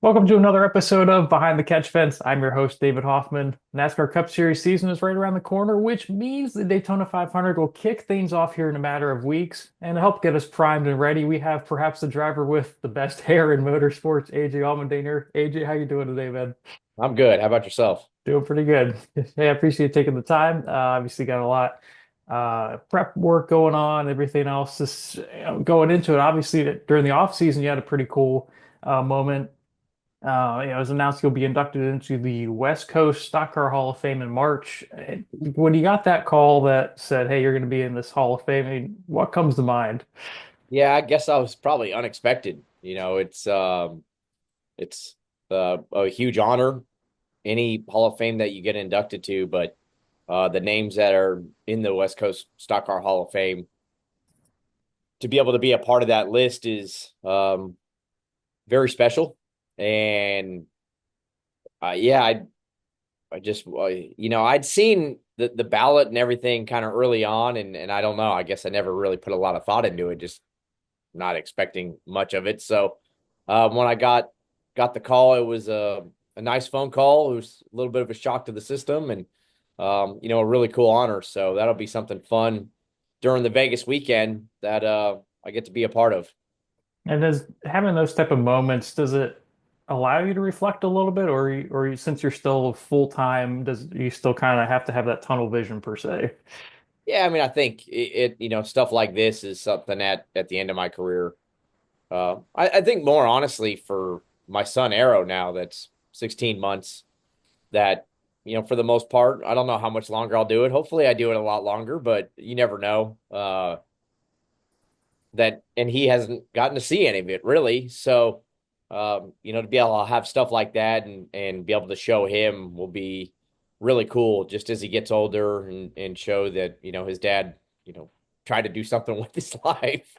Welcome to another episode of Behind the Catch Fence. I'm your host, David Hoffman. NASCAR Cup Series season is right around the corner, which means the Daytona 500 will kick things off here in a matter of weeks. And to help get us primed and ready, we have perhaps the driver with the best hair in motorsports, AJ Allmendinger. AJ, how you doing today, man? I'm good. How about yourself? Doing pretty good. Hey, I appreciate you taking the time. Obviously got a lot prep work going on, everything else is going into it. Obviously, during the off season, you had a pretty cool moment. It was announced you'll be inducted into the West Coast Stock Car Hall of Fame in March. When you got that call that said, "Hey, you're going to be in this Hall of Fame," I mean, what comes to mind? Yeah, I guess I was probably unexpected. It's a huge honor, any Hall of Fame that you get inducted to, but the names that are in the West Coast Stock Car Hall of Fame, to be able to be a part of that list is very special. And yeah, I just I'd seen the ballot and everything kind of early on, and I don't know. I guess I never really put a lot of thought into it. Just not expecting much of it. So when I got the call, it was a nice phone call. It was a little bit of a shock to the system, and a really cool honor. So that'll be something fun during the Vegas weekend that I get to be a part of. And does having those type of moments, does it allow you to reflect a little bit, since you're still full time, does you still kind of have to have that tunnel vision per se? Yeah, I mean, I think stuff like this is something at the end of my career. I think more honestly for my son Arrow now, that's 16 months. That for the most part, I don't know how much longer I'll do it. Hopefully I do it a lot longer, but you never know. And he hasn't gotten to see any of it really. So to be able to have stuff like that and be able to show him will be really cool just as he gets older and show that his dad tried to do something with his life.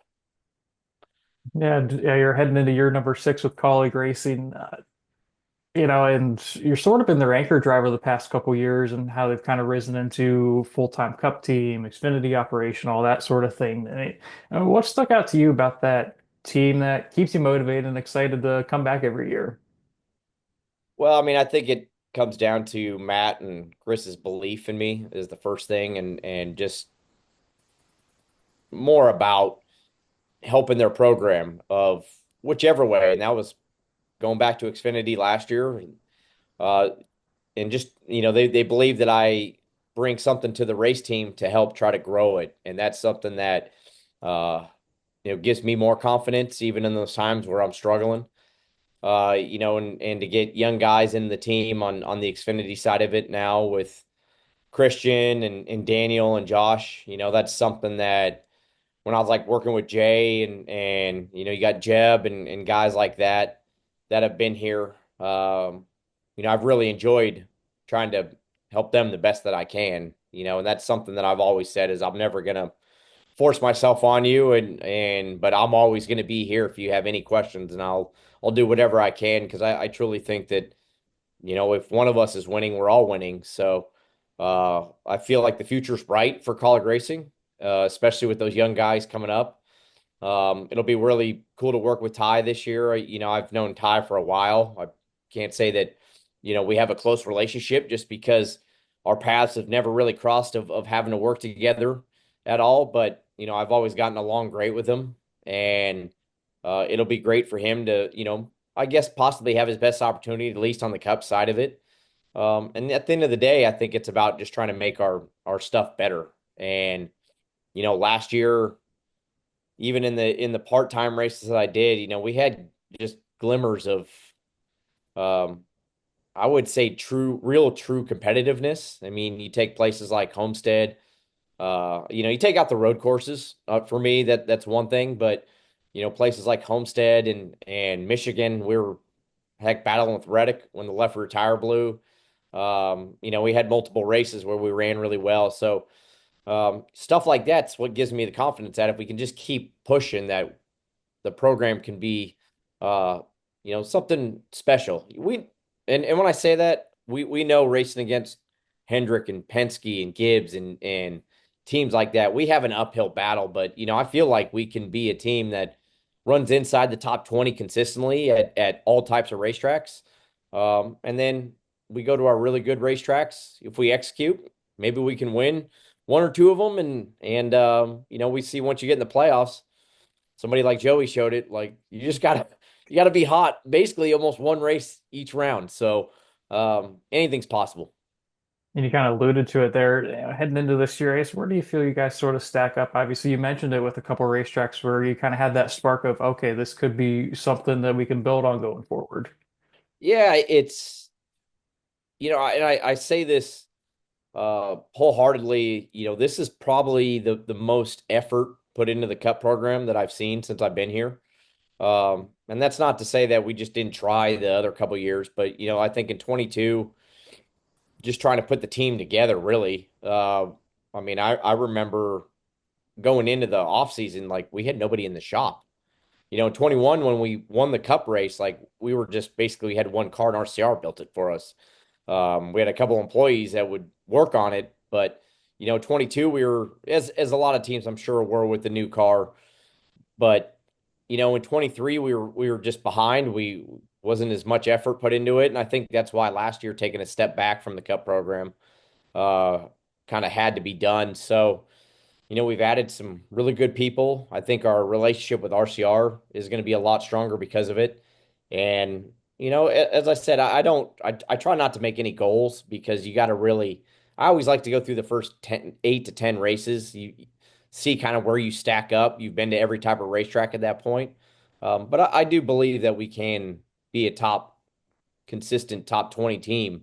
Yeah, yeah, you're heading into year number six with Kaulig Racing. And you're sort of been their anchor driver the past couple years and how they've kind of risen into full-time cup team, Xfinity operation, all that sort of thing. What stuck out to you about that team that keeps you motivated and excited to come back every year? Well, I mean, I think it comes down to Matt and Chris's belief in me is the first thing, and just more about helping their program of whichever way. And that was going back to Xfinity last year. Uh, and just, they believe that I bring something to the race team to help try to grow it. And that's something that, gives me more confidence, even in those times where I'm struggling. And to get young guys in the team on the Xfinity side of it now with Christian and Daniel and Josh, that's something that when I was like working with Jay and you got Jeb and guys like that have been here. I've really enjoyed trying to help them the best that I can, and that's something that I've always said is I'm never gonna force myself on you but I'm always gonna be here if you have any questions, and I'll do whatever I can because I truly think that if one of us is winning, we're all winning. So I feel like the future's bright for Kaulig Racing, especially with those young guys coming up. It'll be really cool to work with Ty this year. I've known Ty for a while. I can't say that, we have a close relationship just because our paths have never really crossed of having to work together at all. But, I've always gotten along great with him. And it'll be great for him to, I guess possibly have his best opportunity, at least on the cup side of it. And at the end of the day, I think it's about just trying to make our stuff better. And, last year, even in the part-time races that I did, we had just glimmers of um I would say true competitiveness. I mean, you take places like Homestead, you take out the road courses. For me, that's one thing, but places like Homestead and Michigan, we were heck battling with Reddick when the left rear tire blew. We had multiple races where we ran really well. So stuff like that's what gives me the confidence that if we can just keep pushing, that the program can be, uh, something special. And when I say that, we know racing against Hendrick and Penske and Gibbs and teams like that, we have an uphill battle. But I feel like we can be a team that runs inside the top 20 consistently at all types of racetracks. And then we go to our really good racetracks. If we execute, maybe we can win one or two of them. And we see once you get in the playoffs, somebody like Joey showed it, like you gotta be hot, basically almost one race each round. So anything's possible. And you kind of alluded to it there, heading into this year race. Where do you feel you guys sort of stack up? Obviously, you mentioned it with a couple racetracks where you kind of had that spark of, okay, this could be something that we can build on going forward. Yeah, it's and I say this wholeheartedly. This is probably the most effort put into the Cup program that I've seen since I've been here. And that's not to say that we just didn't try the other couple years, but I think in 22, just trying to put the team together really. I mean, I remember going into the off season, like we had nobody in the shop. In 21, when we won the cup race, like we were just basically we had one car and RCR built it for us. We had a couple employees that would work on it, but 22, we were as a lot of teams I'm sure were with the new car, but in 23 we were just behind. We wasn't as much effort put into it, and I think that's why last year taking a step back from the cup program uh kind of had to be done. So we've added some really good people. I think our relationship with RCR is going to be a lot stronger because of it. And, as I said, I try not to make any goals because you got to really, I always like to go through the first 8 to 10 races. You see kind of where you stack up. You've been to every type of racetrack at that point. But I do believe that we can be a consistent top 20 team.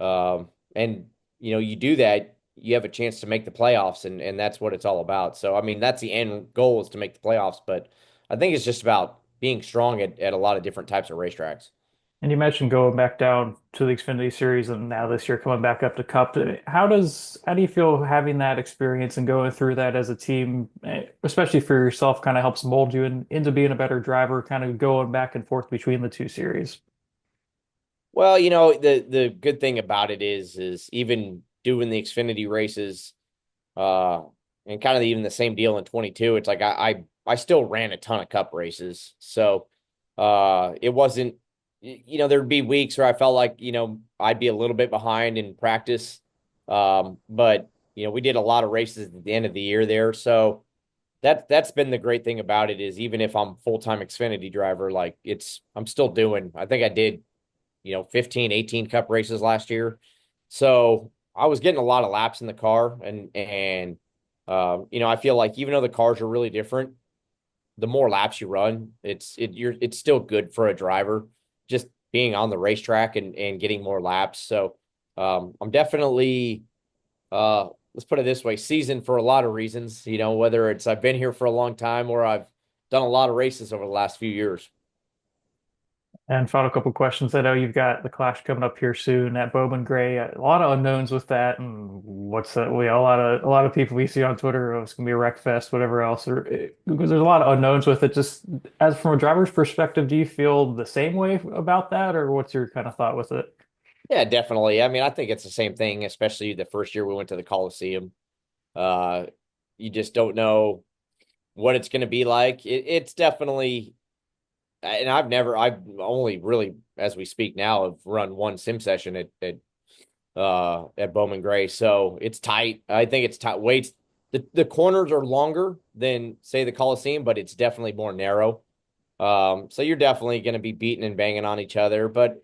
And you do that, you have a chance to make the playoffs, and that's what it's all about. So, I mean, that's the end goal is to make the playoffs, but I think it's just about being strong at a lot of different types of racetracks. And you mentioned going back down to the Xfinity Series and now this year coming back up to Cup. How do you feel having that experience and going through that as a team, especially for yourself, kind of helps mold you into being a better driver, kind of going back and forth between the two series? Well, the good thing about it is even doing the Xfinity races, uh, and kind of even the same deal in 22, it's like I still ran a ton of cup races. So it wasn't there'd be weeks where I felt like, I'd be a little bit behind in practice. But we did a lot of races at the end of the year there. So that's been the great thing about it is even if I'm full-time Xfinity driver, like I'm still doing, I think I did 15, 18 cup races last year. So I was getting a lot of laps in the car and I feel like even though the cars are really different, the more laps you run, it's still good for a driver just being on the racetrack and getting more laps. So I'm definitely let's put it this way, seasoned for a lot of reasons, whether it's I've been here for a long time or I've done a lot of races over the last few years. And final couple questions. I know you've got the Clash coming up here soon at Bowman Gray. A lot of unknowns with that, and what's that? A lot of people we see on Twitter, oh, it's gonna be a wreck fest, whatever else. Because there's a lot of unknowns with it. Just as from a driver's perspective, do you feel the same way about that, or what's your kind of thought with it? Yeah, definitely. I mean, I think it's the same thing, especially the first year we went to the Coliseum. Uh, you just don't know what it's going to be like. It's definitely, and I've only really, as we speak now, have run one sim session at Bowman Gray. So it's tight. I think it's tight. Weights, the corners are longer than say the Coliseum, but it's definitely more narrow. So you're definitely going to be beating and banging on each other. But at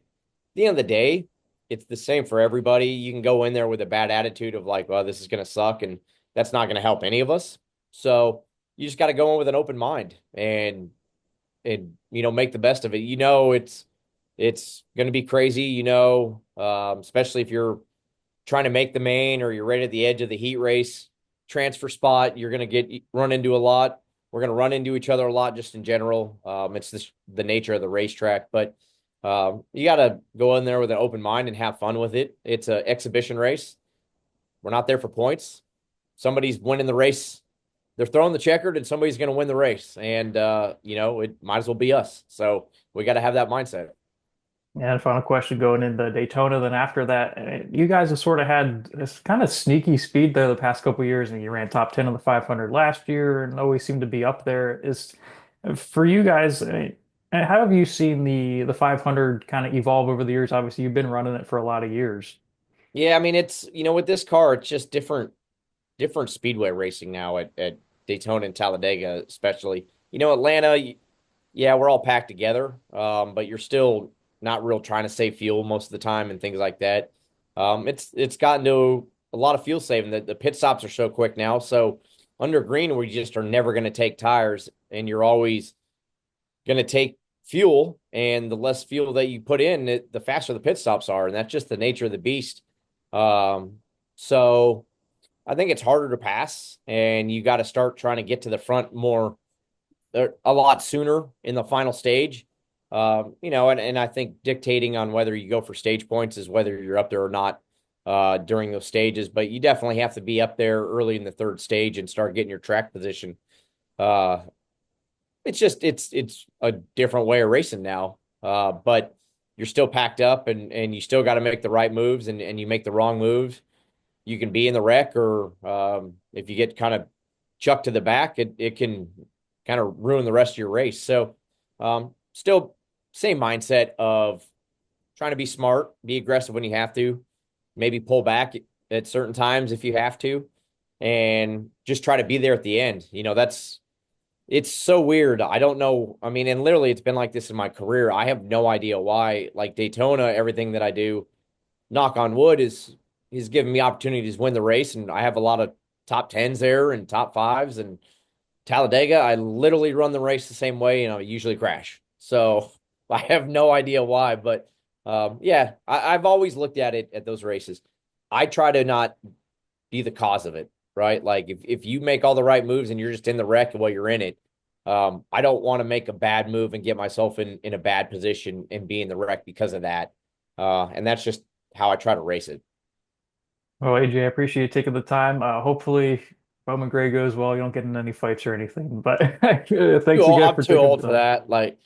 the end of the day, it's the same for everybody. You can go in there with a bad attitude of like, well, this is going to suck, and that's not going to help any of us. So you just got to go in with an open mind and make the best of it. It's going to be crazy. Especially if you're trying to make the main or you're right at the edge of the heat race transfer spot, you're going to get run into a lot. We're going to run into each other a lot just in general. It's the nature of the racetrack, but you got to go in there with an open mind and have fun with it. It's an exhibition race. We're not there for points. Somebody's winning the race. They're throwing the checkered and somebody's going to win the race. And, it might as well be us. So we got to have that mindset. And final question going into Daytona, then after that, you guys have sort of had this kind of sneaky speed there the past couple of years, and you ran top 10 of the 500 last year and always seemed to be up there. For you guys, I mean, how have you seen the 500 kind of evolve over the years? Obviously, you've been running it for a lot of years. Yeah, I mean it's with this car, it's just different speedway racing now at Daytona and Talladega, especially. Atlanta, yeah, we're all packed together, but you're still not real trying to save fuel most of the time and things like that. It's gotten to a lot of fuel saving. The pit stops are so quick now. So under green, we just are never going to take tires, and you're always going to take fuel. And the less fuel that you put in, the faster the pit stops are, and that's just the nature of the beast. So I think it's harder to pass, and you got to start trying to get to the front more a lot sooner in the final stage. And I think dictating on whether you go for stage points is whether you're up there or not during those stages. But you definitely have to be up there early in the third stage and start getting your track position. Uh, it's a different way of racing now. But you're still packed up, and you still got to make the right moves, and you make the wrong moves, you can be in the wreck, or if you get kind of chucked to the back, it can kind of ruin the rest of your race. So, still same mindset of trying to be smart, be aggressive when you have to, maybe pull back at certain times if you have to, and just try to be there at the end. It's so weird. I don't know. I mean, and literally, it's been like this in my career. I have no idea why. Like Daytona, everything that I do, knock on wood, is giving me opportunities to win the race, and I have a lot of top tens there and top fives. And Talladega, I literally run the race the same way, and I usually crash. So I have no idea why, but yeah, I've always looked at it at those races. I try to not be the cause of it, right? Like if you make all the right moves and you're just in the wreck while you're in it, I don't want to make a bad move and get myself in a bad position and be in the wreck because of that. And that's just how I try to race it. Well, AJ, I appreciate you taking the time. Hopefully, Bowman Gray goes well. You don't get in any fights or anything. But Too thanks old. again I'm for too taking old the for time. that. Like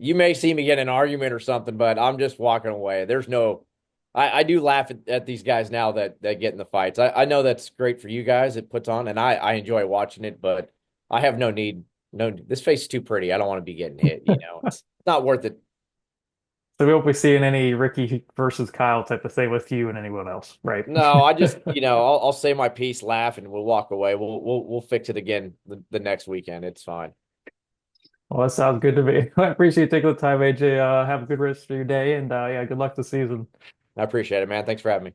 you may see me get in an argument or something, but I'm just walking away. There's no. I do laugh at these guys now that get in the fights. I know that's great for you guys. It puts on, and I enjoy watching it, but I have no need. No, this face is too pretty. I don't want to be getting hit. It's not worth it. So we won't be seeing any Ricky versus Kyle type of thing with you and anyone else, right? No, I just I'll say my piece, laugh, and we'll walk away. We'll fix it again the next weekend. It's fine. Well, that sounds good to me. I appreciate you taking the time, AJ. Have a good rest of your day, and yeah, good luck this season. I appreciate it, man. Thanks for having me.